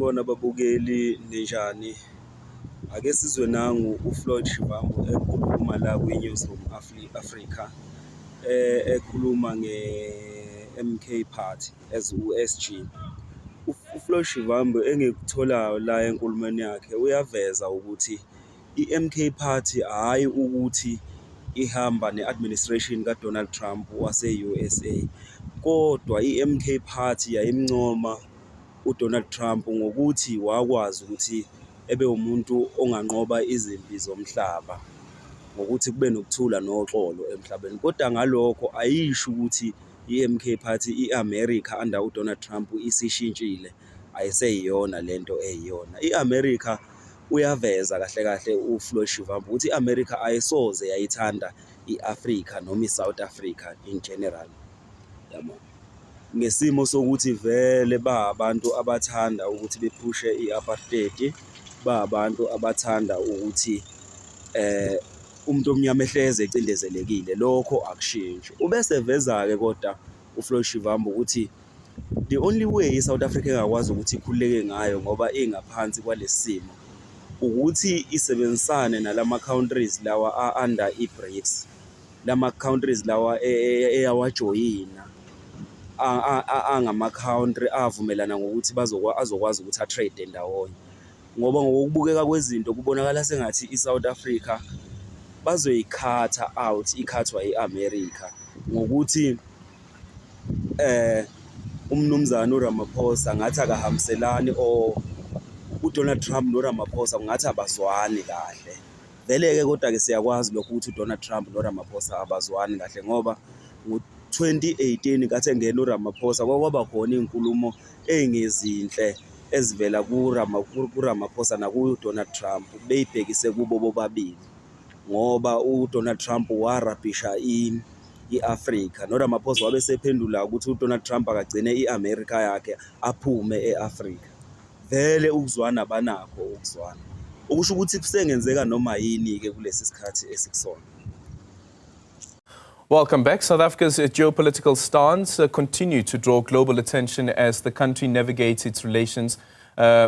Sanibona babukeli ninjani? Ake sizwe nangu uFloyd Shivambu ekhuluma la kwi-Newsroom Africa ekhuluma nge-MK Party as u-SG. uFloyd Shivambu engikutholayo la enkulumeni yakhe uyaveza ukuthi i-MK Party hayi ukuthi ihamba ne-administration kaDonald Trump wase-USA, kodwa i-MK Party yayimncoma uDonald Trump ngokuthi wakwazi ukuthi ebe umuntu onganqoba izimpi zomhlaba ngokuthi kube nokuthula noxolo emhlabeni. Kodwa ngalokho ayisho ukuthi i-MK Party i-America under uDonald Trump isishintshile, ayiseyiyona lento eyiyona. I-America uyaveza kahle kahle uFloyd Shivambu ukuthi i-America ayisoze yayithanda i-Africa noma i-South Africa in general, yabo. Ngesimo sokuthi vele abantu abathanda ukuthi bephushe i-apartheid, abantu abathanda ukuthi umuntu omnyama ehleze ecindezelekile, lokho akushintshi. Ubese veza-ke kodwa uFloyd Shivambu ukuthi the only way iSouth Africa engakwazi ukuthi ikhululeke ngayo ngoba ingaphansi kwalesi simo ukuthi isebenzisane nalama countries lawa under i-BRICS, lama countries lawa eyawajoyina angama-country avumelana ngokuthi azokwazi ukuthi a-trade ndawonye. Ngoba ngokubukeka kwezinto kubonakala sengathi iSouth Africa bazoyikhatha out, ikhathwa i-America ngokuthi umnumzana uRamaphosa ngathi akahambiselani or uDonald Trump noRamaphosa ngathi abazwani kahle. Vele-ke kodwa-ke siyakwazi lokho ukuthi uDonald Trump noRamaphosa abazwani kahle ngoba 2018 kathi engena uRamaphosa kwaba khona inkulumo engezinhle ezivela kuRamaphosa nakuDonald Trump beyibhekise kubo bobabili, ngoba uDonald Trump warabhisha i-Africa noRamaphosa wabe sephendula ukuthi uDonald Trump akagcine i-America yakhe aphume e-Africa. Vele ukuzwana banakho ukuzwana, okusho ukuthi kusengenzeka noma yini-ke kulesi sikhathi esikusona. Welcome back. South Africa's geopolitical stance continue to draw global attention as the country navigates its relations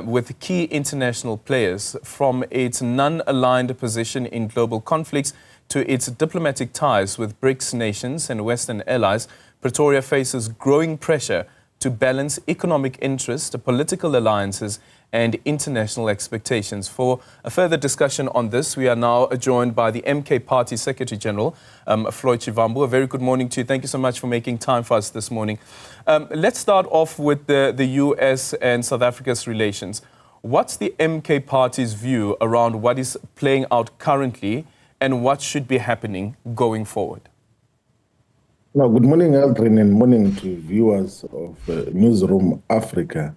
with key international players. From its non-aligned position in global conflicts to its diplomatic ties with BRICS nations and Western allies, Pretoria faces growing pressure to balance economic interest, political alliances and international expectations. For a further discussion on this, we are now joined by the MK Party Secretary General, Floyd Shivambu. A very good morning to you. Thank you so much for making time for us this morning. Let's start off with the US and South Africa's relations. What's the MK Party's view around what is playing out currently and what should be happening going forward? No, good morning, Aldrin, and morning to viewers of Newsroom Africa.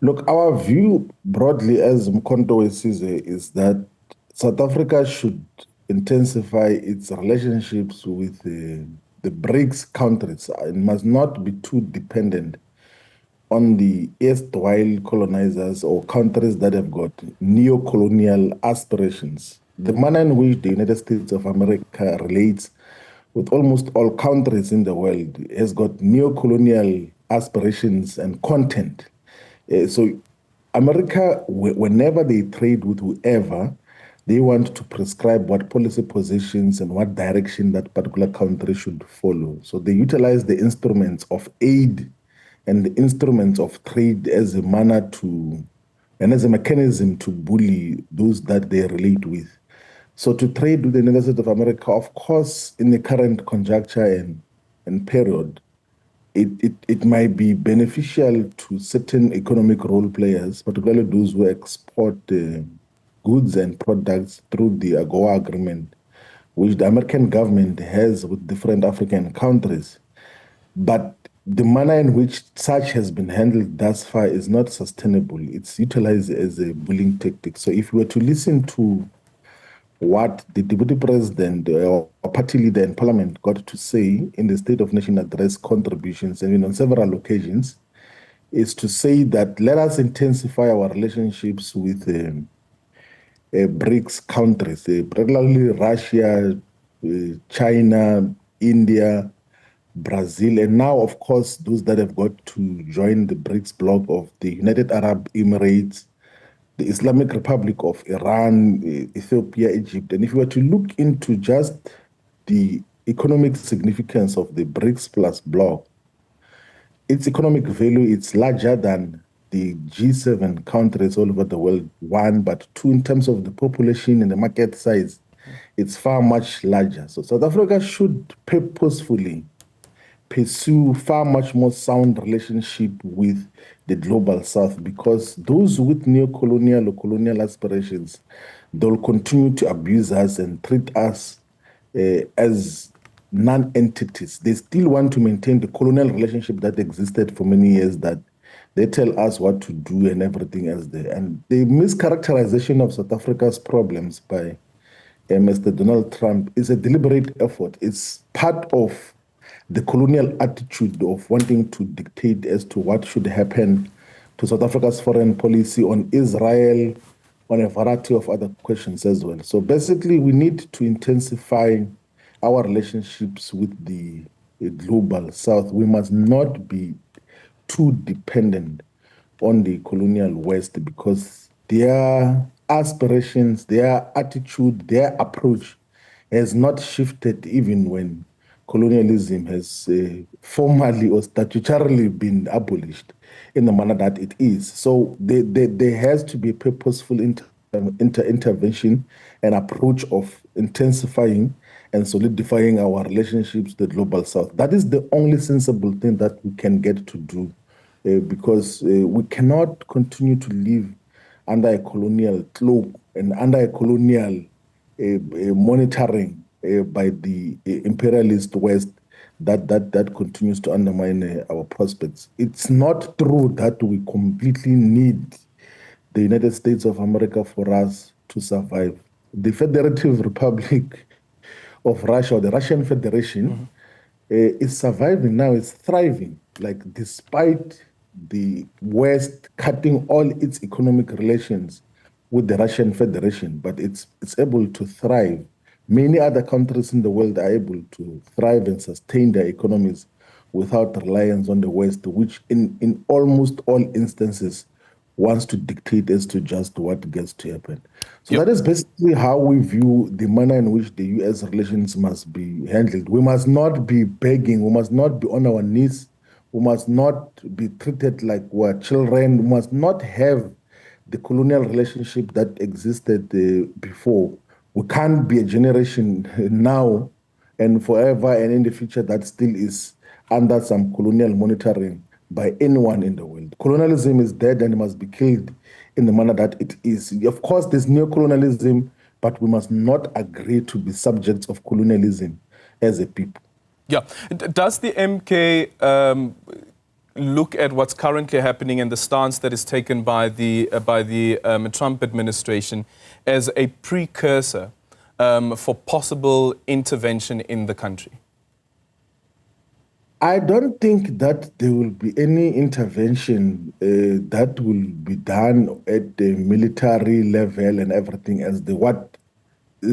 Look, our view broadly as Mkhonto Wesizwe is that South Africa should intensify its relationships with the BRICS countries and must not be too dependent on the erstwhile colonizers or countries that have got neo-colonial aspirations. The manner in which the United States of America relates with almost all countries in the world has got neo-colonial aspirations and content. So America, whenever they trade with whoever, they want to prescribe what policy positions and what direction that particular country should follow. So they utilize the instruments of aid and the instruments of trade as a manner to, and as a mechanism to bully those that they relate with. So to trade with the United States of America, of course, in the current conjuncture and period, it might be beneficial to certain economic role players, particularly those who export goods and products through the AGOA agreement, which the American government has with different African countries. But the manner in which such has been handled thus far is not sustainable. It's utilized as a bullying tactic. So if we were to listen to what the Deputy President or party leader in Parliament got to say in the State of Nation Address contributions, and on several occasions, is to say that let us intensify our relationships with BRICS countries, particularly Russia, China, India, Brazil, and now, of course, those that have got to join the BRICS bloc of the United Arab Emirates, the Islamic Republic of Iran, Ethiopia, Egypt. And if you were to look into just the economic significance of the BRICS plus bloc, its economic value, it's larger than the G7 countries all over the world, one, but two, in terms of the population and the market size, it's far much larger. So South Africa should purposefully pursue far much more sound relationship with the global south, because those with neo-colonial or colonial aspirations, they'll continue to abuse us and treat us as non-entities. They still want to maintain the colonial relationship that existed for many years, that they tell us what to do and everything else there. And the mischaracterization of South Africa's problems by Mr. Donald Trump is a deliberate effort. It's part of the colonial attitude of wanting to dictate as to what should happen to South Africa's foreign policy on Israel, on a variety of other questions as well. So basically, we need to intensify our relationships with the global south. We must not be too dependent on the colonial West, because their aspirations, their attitude, their approach has not shifted even when colonialism has formally or statutorily been abolished in the manner that it is. So there has to be purposeful intervention and approach of intensifying and solidifying our relationships with the global south. That is the only sensible thing that we can get to do, because we cannot continue to live under a colonial cloak and under a colonial monitoring by the imperialist West that continues to undermine our prospects. It's not true that we completely need the United States of America for us to survive. The Federative Republic of Russia, or the Russian Federation, is surviving now, is thriving, like despite the West cutting all its economic relations with the Russian Federation, but it's able to thrive. Many other countries in the world are able to thrive and sustain their economies without reliance on the West, which in almost all instances wants to dictate as to just what gets to happen. So that is basically how we view the manner in which the U.S. relations must be handled. We must not be begging. We must not be on our knees. We must not be treated like we're children. We must not have the colonial relationship that existed before. We can't be a generation now and forever and in the future that still is under some colonial monitoring by anyone in the world. Colonialism is dead and must be killed in the manner that it is. Of course, there's neo-colonialism, but we must not agree to be subjects of colonialism as a people. Yeah. Does the MK look at what's currently happening and the stance that is taken by the Trump administration as a precursor for possible intervention in the country? I don't think that there will be any intervention that will be done at the military level and everything else. What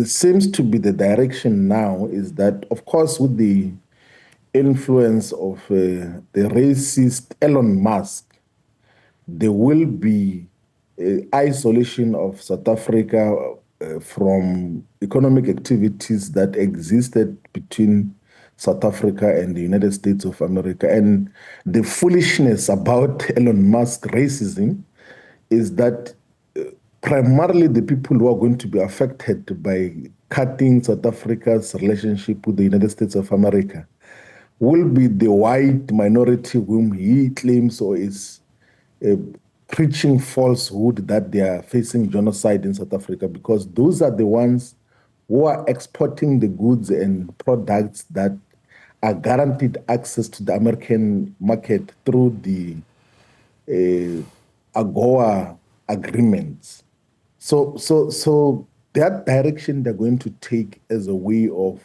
seems to be the direction now is that, of course, with the influence of the racist Elon Musk, there will be isolation of South Africa from economic activities that existed between South Africa and the United States of America. And the foolishness about Elon Musk racism is that primarily the people who are going to be affected by cutting South Africa's relationship with the United States of America will be the white minority whom he claims or is preaching falsehood that they are facing genocide in South Africa, because those are the ones who are exporting the goods and products that are guaranteed access to the American market through the AGOA agreements. So that direction they're going to take as a way of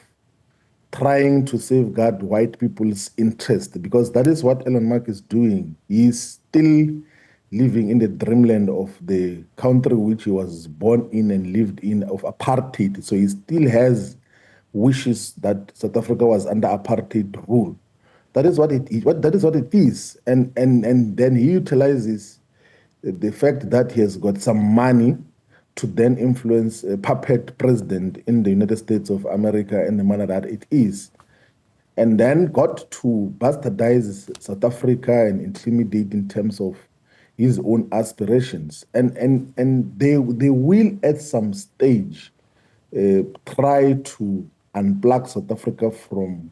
trying to safeguard white people's interest, because that is what Elon Musk is doing. He's still living in the dreamland of the country which he was born in and lived in, of apartheid. So he still has wishes that South Africa was under apartheid rule. That is what it is. That is what it is. And then he utilizes the fact that he has got some money to then influence a puppet president in the United States of America in the manner that it is, and then got to bastardize South Africa and intimidate in terms of his own aspirations. And they will at some stage try to unplug South Africa from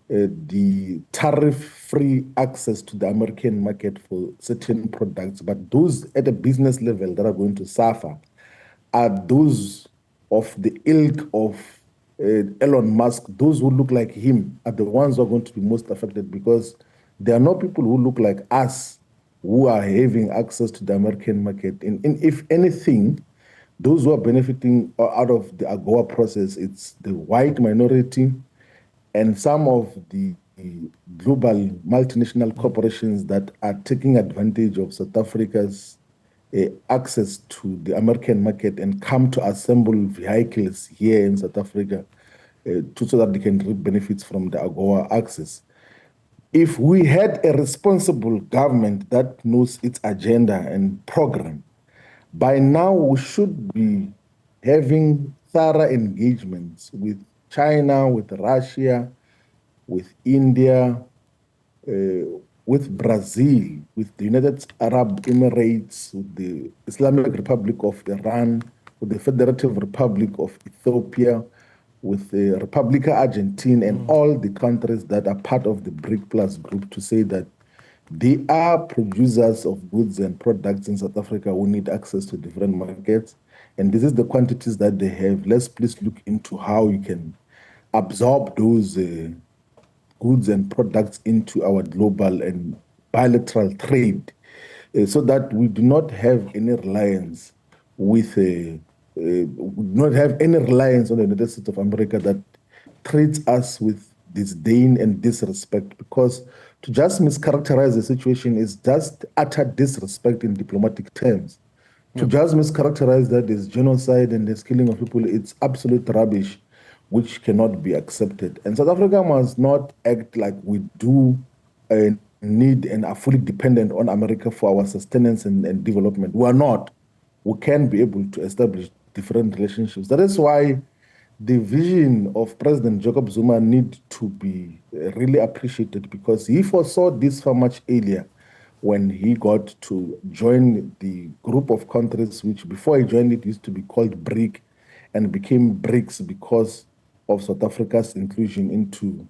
the tariff-free access to the American market for certain products, but those at a business level that are going to suffer are those of the ilk of Elon Musk. Those who look like him are the ones who are going to be most affected, because there are no people who look like us who are having access to the American market. And if anything, those who are benefiting out of the AGOA process, it's the white minority and some of the global multinational corporations that are taking advantage of South Africa's access to the American market and come to assemble vehicles here in South Africa so that they can reap benefits from the AGOA access. If we had a responsible government that knows its agenda and program, by now we should be having thorough engagements with China, with Russia, with India, with Brazil, with the United Arab Emirates, with the Islamic Republic of Iran, with the Federative Republic of Ethiopia, with the Republica Argentina, and all the countries that are part of the BRIC Plus group, to say that they are producers of goods and products in South Africa who need access to different markets. And this is the quantities that they have. Let's please look into how you can absorb those goods and products into our global and bilateral trade, so that we do not have any reliance with not have any reliance on the United States of America that treats us with disdain and disrespect, because to just mischaracterize the situation is just utter disrespect in diplomatic terms. To just mischaracterize that as genocide and the killing of people, it's absolute rubbish, which cannot be accepted. And South Africa must not act like we do need and are fully dependent on America for our sustenance and development. We are not. We can be able to establish different relationships. That is why the vision of President Jacob Zuma need to be really appreciated, because he foresaw this far much earlier when he got to join the group of countries which before he joined it used to be called BRIC and became BRICS because of South Africa's inclusion into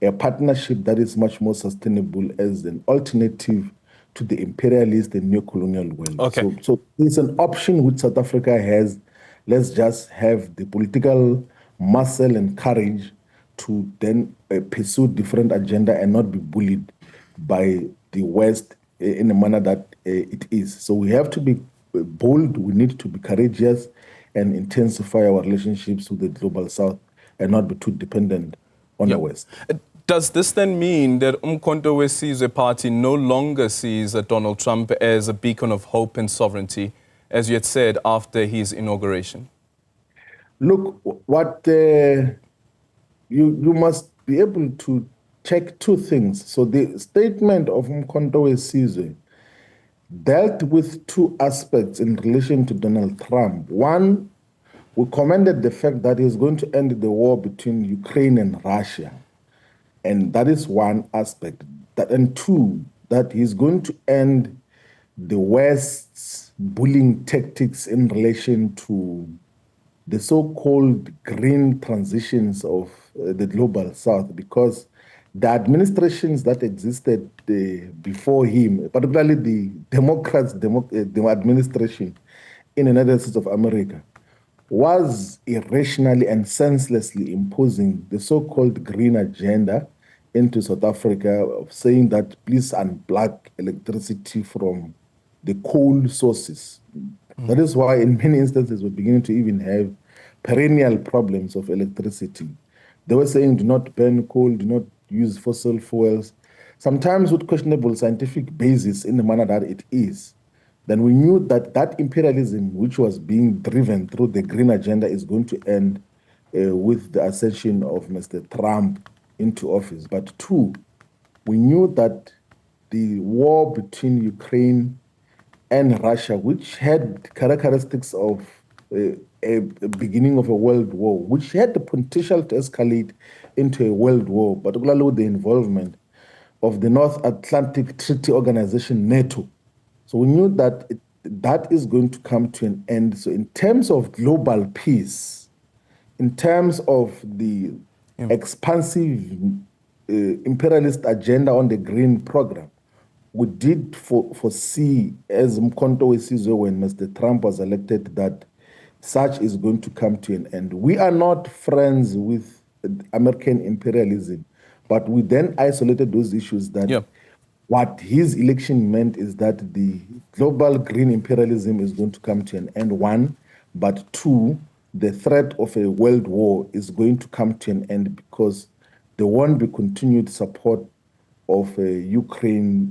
a partnership that is much more sustainable as an alternative to the imperialist and neo-colonial world. Okay. So it's an option which South Africa has. Let's just have the political muscle and courage to then pursue different agenda and not be bullied by the West in a manner that it is. So we have to be bold, we need to be courageous and intensify our relationships with the global South and not be too dependent on the West. Does this then mean that Umkhonto weSizwe Party no longer sees Donald Trump as a beacon of hope and sovereignty, as you had said after his inauguration? Look, what you must be able to check two things. So the statement of Umkhonto weSizwe dealt with two aspects in relation to Donald Trump. One, we commended the fact that he's going to end the war between Ukraine and Russia. And that is one aspect. And two, that he's going to end the West's bullying tactics in relation to the so-called green transitions of the global South, because the administrations that existed before him, particularly the Democrats' administration in the United States of America, was irrationally and senselessly imposing the so-called green agenda into South Africa, of saying that please unplug electricity from the coal sources. That is why in many instances we're beginning to even have perennial problems of electricity. They were saying do not burn coal, do not use fossil fuels, sometimes with questionable scientific basis in the manner that it is. Then we knew that that imperialism, which was being driven through the green agenda, is going to end with the ascension of Mr. Trump into office. But two, we knew that the war between Ukraine and Russia, which had characteristics of a beginning of a world war, which had the potential to escalate into a world war, particularly with the involvement of the North Atlantic Treaty Organization, NATO. So we knew that that is going to come to an end. So in terms of global peace, in terms of the expansive imperialist agenda on the green program, we did foresee, as Mkhonto Wesizwe when Mr. Trump was elected, that such is going to come to an end. We are not friends with American imperialism, but we then isolated those issues that what his election meant is that the global green imperialism is going to come to an end, one, but two, the threat of a world war is going to come to an end because there won't be continued support of Ukraine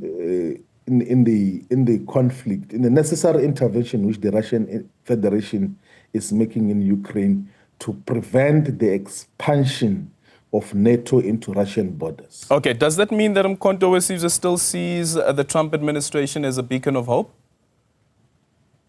in the conflict, in the necessary intervention which the Russian Federation is making in Ukraine to prevent the expansion of NATO into Russian borders. Okay, does that mean that Mkhonto Wesizwe still sees the Trump administration as a beacon of hope?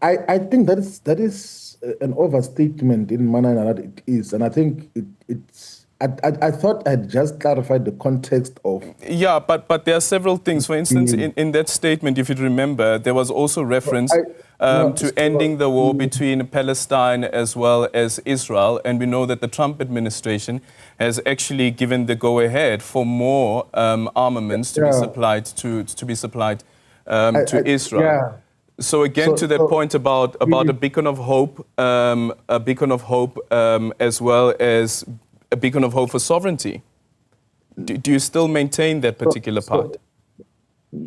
I think that is an overstatement in manner that it is, and I think it's. I thought I had just clarified the context of... Yeah, but there are several things. For instance, in that statement, if you remember, there was also reference to ending the war between Palestine as well as Israel. And we know that the Trump administration has actually given the go-ahead for more armaments to be supplied to Israel. Yeah. So again, to that point about a beacon of hope, as well as a beacon of hope for sovereignty. Do you still maintain that particular part?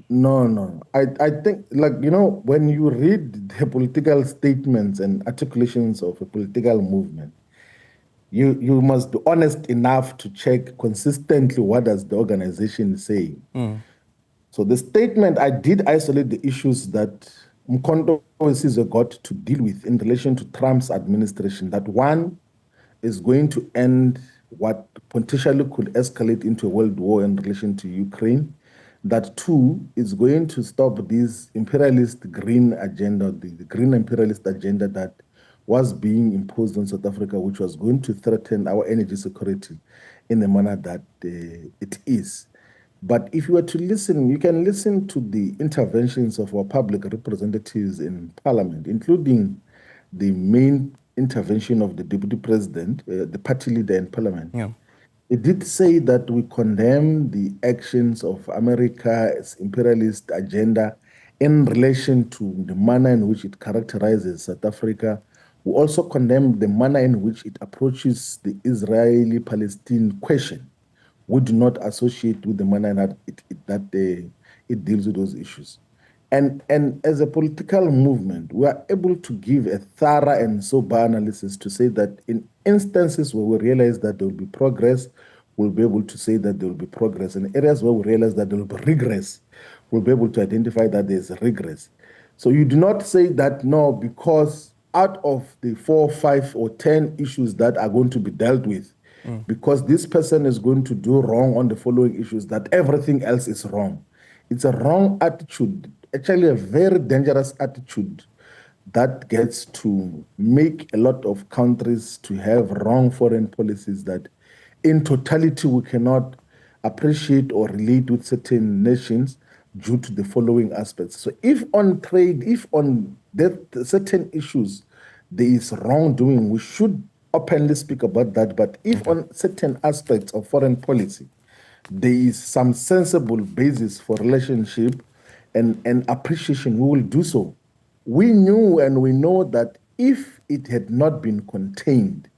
No. I think, when you read the political statements and articulations of a political movement, you must be honest enough to check consistently what does the organization say. So the statement, I did isolate the issues that Mkhonto Wesizwe got to deal with in relation to Trump's administration. That one is going to end what potentially could escalate into a world war in relation to Ukraine. That two is going to stop this imperialist green agenda, the green imperialist agenda that was being imposed on South Africa, which was going to threaten our energy security in the manner that it is. But if you were to listen, you can listen to the interventions of our public representatives in Parliament, including the main intervention of the Deputy President, the party leader in Parliament. Yeah. It did say that we condemn the actions of America's imperialist agenda in relation to the manner in which it characterizes South Africa. We also condemn the manner in which it approaches the Israeli-Palestine question. We do not associate with the manner that it deals with those issues. And as a political movement, we are able to give a thorough and sober analysis to say that in instances where we realize that there will be progress, we'll be able to say that there will be progress. In areas where we realize that there will be regress, we'll be able to identify that there's regress. So you do not say that, no, because out of the 4, 5, or 10 issues that are going to be dealt with, because this person is going to do wrong on the following issues, that everything else is wrong. It's a wrong attitude, actually a very dangerous attitude that gets to make a lot of countries to have wrong foreign policies that in totality we cannot appreciate or relate with certain nations due to the following aspects. So if on trade, if on certain issues there is wrongdoing, we should openly speak about that. But if on certain aspects of foreign policy, there is some sensible basis for relationship and appreciation, we will do so. We knew and we know that if it had not been contained,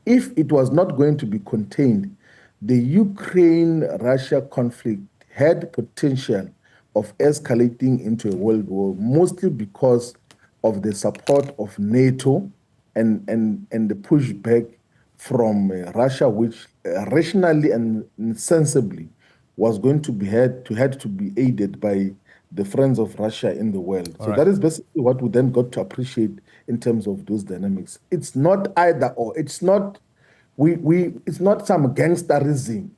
if it was not going to be contained, the Ukraine-Russia conflict had potential of escalating into a world war, mostly because of the support of NATO and the pushback from Russia, which rationally and sensibly was going to had to be aided by the friends of Russia in the world. So that is basically what we then got to appreciate in terms of those dynamics. It's not either or. It's not it's not some gangsterism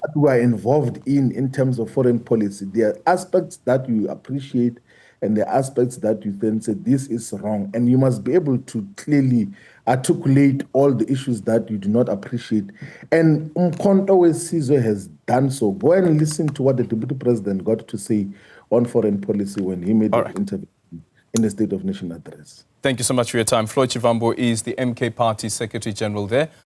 that we are involved in terms of foreign policy, there are aspects that you appreciate and the aspects that you then say this is wrong, and you must be able to clearly articulate all the issues that you do not appreciate. And Umkhonto Wesizwe has done so. Go and listen to what the Deputy President got to say on foreign policy when he made an interview in the State of Nation address. Thank you so much for your time. Floyd Shivambu is the MK Party Secretary General there.